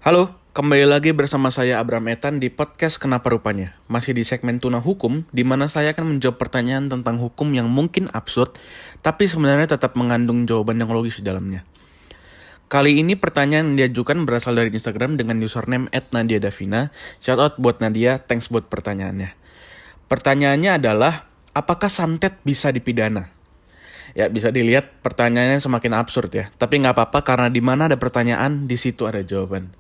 Halo, kembali lagi bersama saya Abram Etan di podcast Kenapa Rupanya. Masih di segmen Tuna Hukum, di mana saya akan menjawab pertanyaan tentang hukum yang mungkin absurd, tapi sebenarnya tetap mengandung jawaban yang logis di dalamnya. Kali ini pertanyaan yang diajukan berasal dari Instagram dengan username @nadiadavina. Shoutout buat Nadia, thanks buat pertanyaannya. Pertanyaannya adalah, apakah santet bisa dipidana? Ya, bisa dilihat pertanyaannya semakin absurd ya. Tapi nggak apa-apa karena di mana ada pertanyaan, di situ ada jawaban.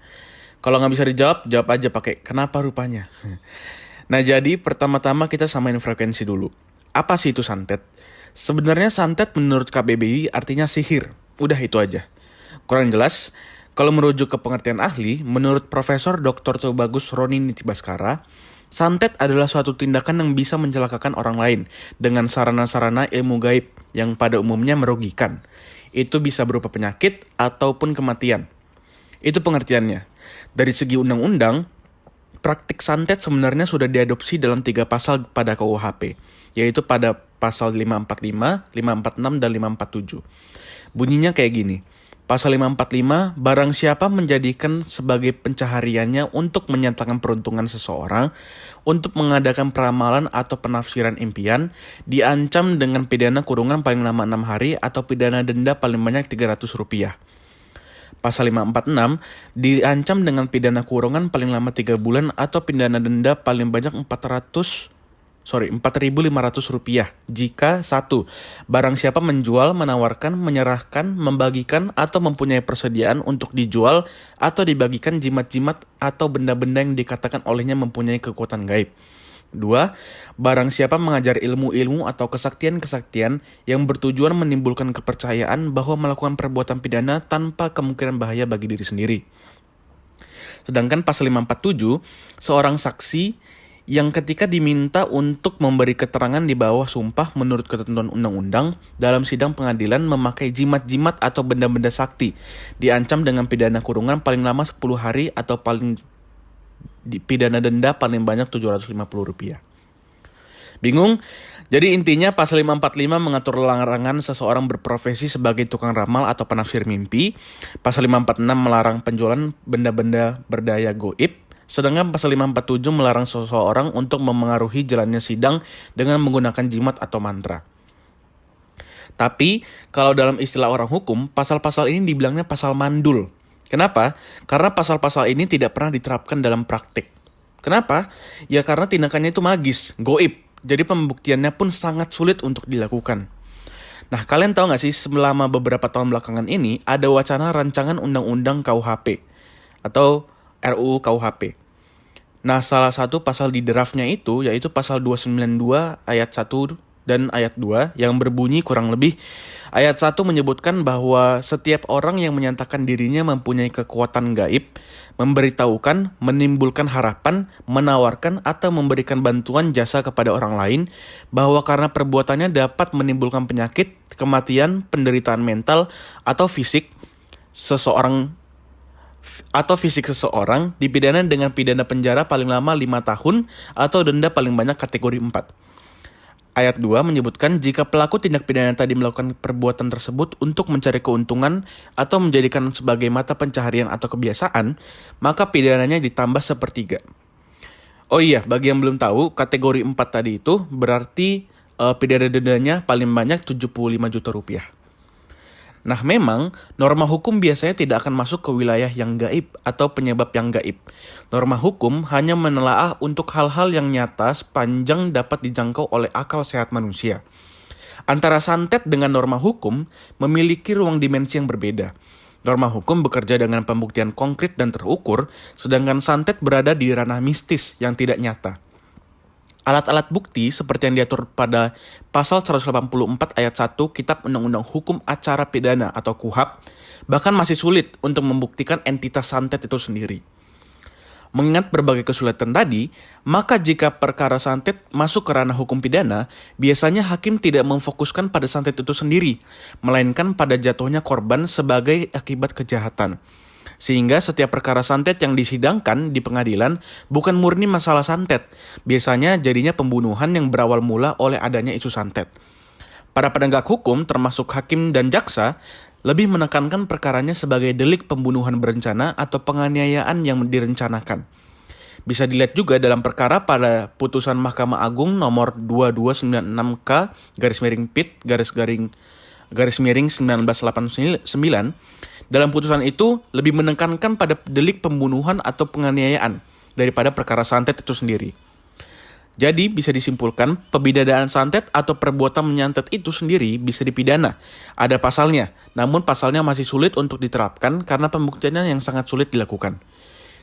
Kalau nggak bisa dijawab, jawab aja pakai kenapa rupanya. Nah, jadi pertama-tama kita samain frekuensi dulu. Apa sih itu santet? Sebenarnya santet menurut KBBI artinya sihir. Udah itu aja. Kurang jelas? Kalau merujuk ke pengertian ahli, menurut Profesor Dr. Tubagus Roni Nitibaskara, santet adalah suatu tindakan yang bisa mencelakakan orang lain dengan sarana-sarana ilmu gaib yang pada umumnya merugikan. Itu bisa berupa penyakit ataupun kematian. Itu pengertiannya. Dari segi undang-undang, praktik santet sebenarnya sudah diadopsi dalam 3 pasal pada KUHP, yaitu pada pasal 545, 546, dan 547. Bunyinya kayak gini. Pasal 545, barang siapa menjadikan sebagai pencahariannya untuk menyatakan peruntungan seseorang, untuk mengadakan peramalan atau penafsiran impian, diancam dengan pidana kurungan paling lama 6 hari atau pidana denda paling banyak Rp300. Pasal 546, diancam dengan pidana kurungan paling lama 3 bulan atau pidana denda paling banyak Rp4.500 jika 1. Barang siapa menjual, menawarkan, menyerahkan, membagikan, atau mempunyai persediaan untuk dijual atau dibagikan jimat-jimat atau benda-benda yang dikatakan olehnya mempunyai kekuatan gaib. 2. Barang siapa mengajar ilmu-ilmu atau kesaktian-kesaktian yang bertujuan menimbulkan kepercayaan bahwa melakukan perbuatan pidana tanpa kemungkinan bahaya bagi diri sendiri. Sedangkan pasal 547, seorang saksi yang ketika diminta untuk memberi keterangan di bawah sumpah menurut ketentuan undang-undang dalam sidang pengadilan memakai jimat-jimat atau benda-benda sakti, diancam dengan pidana kurungan paling lama 10 hari atau pidana denda paling banyak Rp750. Bingung? Jadi intinya pasal 545 mengatur larangan seseorang berprofesi sebagai tukang ramal atau penafsir mimpi. Pasal 546 melarang penjualan benda-benda berdaya goib. Sedangkan pasal 547 melarang seseorang untuk memengaruhi jalannya sidang dengan menggunakan jimat atau mantra. Tapi, kalau dalam istilah orang hukum, pasal-pasal ini dibilangnya pasal mandul. Kenapa? Karena pasal-pasal ini tidak pernah diterapkan dalam praktik. Kenapa? Ya karena tindakannya itu magis, goib. Jadi pembuktiannya pun sangat sulit untuk dilakukan. Nah, kalian tahu nggak sih selama beberapa tahun belakangan ini ada wacana rancangan undang-undang KUHP atau RUU KUHP. Nah, salah satu pasal di draftnya itu yaitu pasal 292 ayat 1 dan ayat 2 yang berbunyi kurang lebih. Ayat 1 menyebutkan bahwa setiap orang yang menyatakan dirinya mempunyai kekuatan gaib, memberitahukan, menimbulkan harapan, menawarkan atau memberikan bantuan jasa kepada orang lain, bahwa karena perbuatannya dapat menimbulkan penyakit, kematian, penderitaan mental atau fisik seseorang dipidana dengan pidana penjara paling lama 5 tahun atau denda paling banyak kategori 4. Ayat 2 menyebutkan jika pelaku tindak pidana tadi melakukan perbuatan tersebut untuk mencari keuntungan atau menjadikan sebagai mata pencaharian atau kebiasaan, maka pidananya ditambah sepertiga. Oh iya, bagi yang belum tahu, kategori 4 tadi itu berarti pidana dendanya paling banyak Rp75 juta. Nah, memang norma hukum biasanya tidak akan masuk ke wilayah yang gaib atau penyebab yang gaib. Norma hukum hanya menelaah untuk hal-hal yang nyata sepanjang dapat dijangkau oleh akal sehat manusia. Antara santet dengan norma hukum memiliki ruang dimensi yang berbeda. Norma hukum bekerja dengan pembuktian konkret dan terukur, sedangkan santet berada di ranah mistis yang tidak nyata. Alat-alat bukti seperti yang diatur pada pasal 184 ayat 1 Kitab Undang-Undang Hukum Acara Pidana atau KUHAP bahkan masih sulit untuk membuktikan entitas santet itu sendiri. Mengingat berbagai kesulitan tadi, maka jika perkara santet masuk ke ranah hukum pidana, biasanya hakim tidak memfokuskan pada santet itu sendiri, melainkan pada jatuhnya korban sebagai akibat kejahatan. Sehingga setiap perkara santet yang disidangkan di pengadilan bukan murni masalah santet. Biasanya jadinya pembunuhan yang berawal mula oleh adanya isu santet. Para penegak hukum, termasuk hakim dan jaksa, lebih menekankan perkaranya sebagai delik pembunuhan berencana atau penganiayaan yang direncanakan. Bisa dilihat juga dalam perkara pada putusan Mahkamah Agung nomor 2296K /PIT /1989. Dalam putusan itu lebih menekankan pada delik pembunuhan atau penganiayaan daripada perkara santet itu sendiri. Jadi bisa disimpulkan pembidadaan santet atau perbuatan menyantet itu sendiri bisa dipidana. Ada pasalnya, namun pasalnya masih sulit untuk diterapkan karena pembuktiannya yang sangat sulit dilakukan.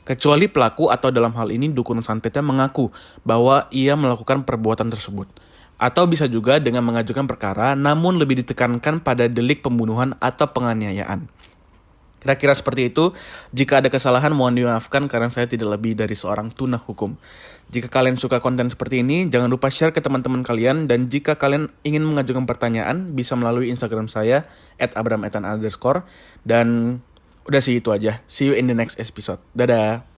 Kecuali pelaku atau dalam hal ini dukun santetnya mengaku bahwa ia melakukan perbuatan tersebut. Atau bisa juga dengan mengajukan perkara namun lebih ditekankan pada delik pembunuhan atau penganiayaan. Kira-kira seperti itu. Jika ada kesalahan mohon dimaafkan karena saya tidak lebih dari seorang tuna hukum. Jika kalian suka konten seperti ini, jangan lupa share ke teman-teman kalian. Dan jika kalian ingin mengajukan pertanyaan, bisa melalui Instagram saya @abrametan_. Dan udah sih itu aja. See you in the next episode. Dadah.